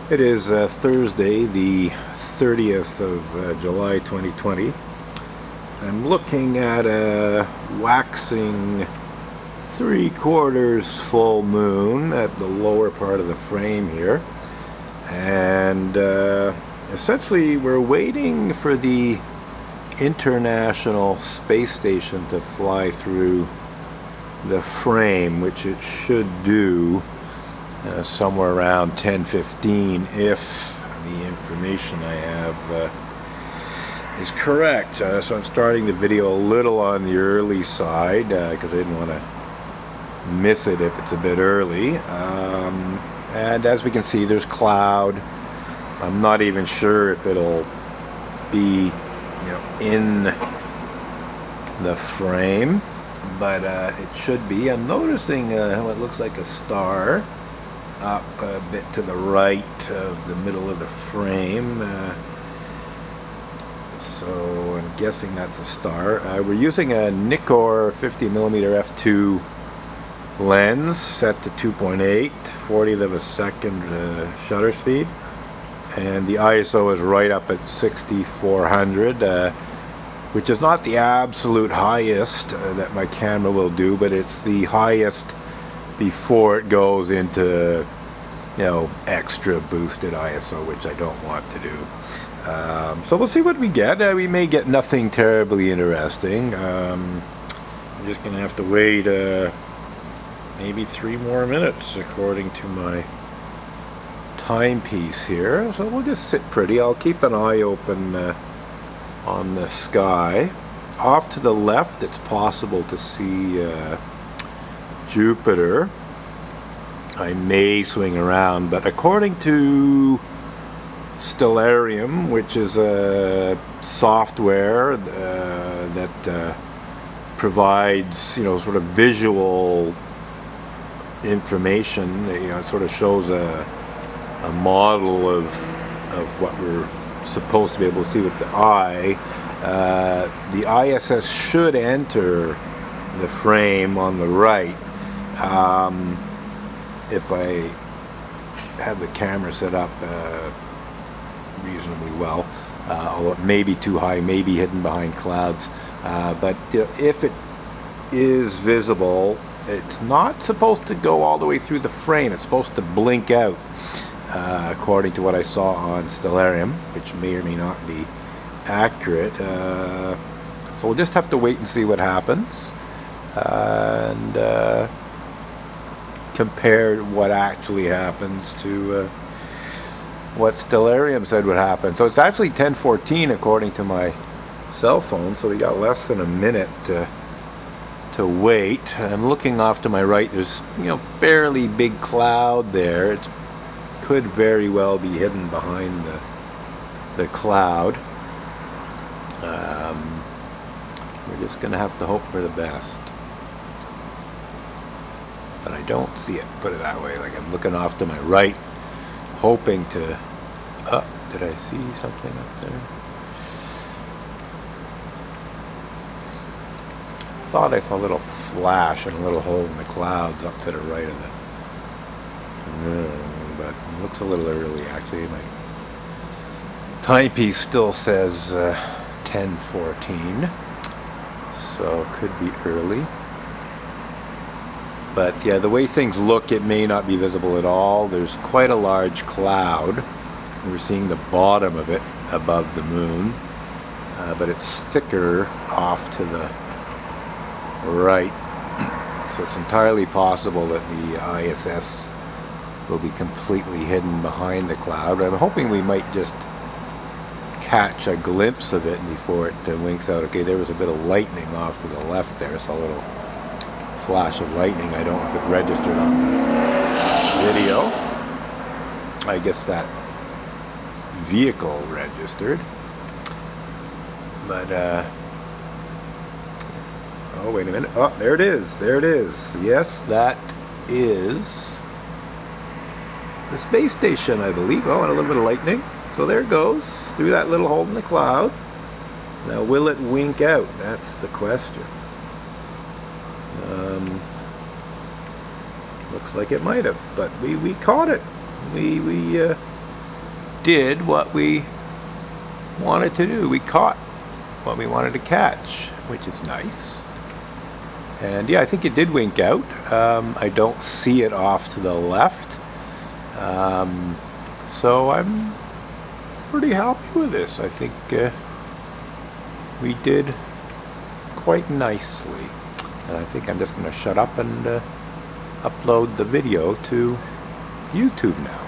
It is Thursday, the 30th of July 2020. I'm looking at a waxing 3/4 full moon at the lower part of the frame here. And essentially we're waiting for the International Space Station to fly through the frame, which it should do somewhere around 10:15 if the information I have is correct. So I'm starting the video a little on the early side because I didn't want to miss it if it's a bit early. And as we can see, there's cloud. I'm not even sure if it'll be, in the frame, but it should be. I'm noticing what looks like a star up a bit to the right of the middle of the frame, so I'm guessing that's a star. We're using a Nikkor 50mm f2 lens set to 2.8, 40th of a second shutter speed, and the ISO is right up at 6400, which is not the absolute highest that my camera will do, but it's the highest before it goes into, extra boosted ISO, which I don't want to do. So we'll see what we get. We may get nothing terribly interesting. I'm just going to have to wait maybe 3 more minutes according to my timepiece here. So we'll just sit pretty. I'll keep an eye open on the sky. Off to the left, it's possible to see Jupiter. I may swing around, but according to Stellarium, which is a software that provides, sort of visual information, it sort of shows a model of what we're supposed to be able to see with the eye. The ISS should enter the frame on the right. If I have the camera set up reasonably well, although it may be too high, may be hidden behind clouds. But if it is visible, it's not supposed to go all the way through the frame. It's supposed to blink out, according to what I saw on Stellarium, which may or may not be accurate. So we'll just have to wait and see what happens, and compare what actually happens to what Stellarium said would happen. So it's actually 10:14 according to my cell phone, so we got less than a minute to wait. I'm looking off to my right. There's fairly big cloud there. It could very well be hidden behind the cloud. We're just gonna have to hope for the best, but I don't see it, put it that way. Like, I'm looking off to my right, hoping to... did I see something up there? Thought I saw a little flash and a little hole in the clouds up to the right of the moon, but it looks a little early actually. My timepiece still says 10:14, so it could be early. But yeah, the way things look, it may not be visible at all. There's quite a large cloud. We're seeing the bottom of it above the moon, but it's thicker off to the right. So it's entirely possible that the ISS will be completely hidden behind the cloud. I'm hoping we might just catch a glimpse of it before it winks out. Okay, there was a bit of lightning off to the left there, so a little flash of lightning. I don't know if it registered on the video. I guess that vehicle registered, but oh, wait a minute. Oh, there it is. There it is. Yes, that is the space station, I believe. Oh, and a little bit of lightning. So there it goes through that little hole in the cloud. Now, will it wink out? That's the question. Looks like it might have, but we caught it. We did what we wanted to do. We caught what we wanted to catch, which is nice. And yeah, I think it did wink out. I don't see it off to the left. So I'm pretty happy with this. I think we did quite nicely. And I think I'm just going to shut up and upload the video to YouTube now.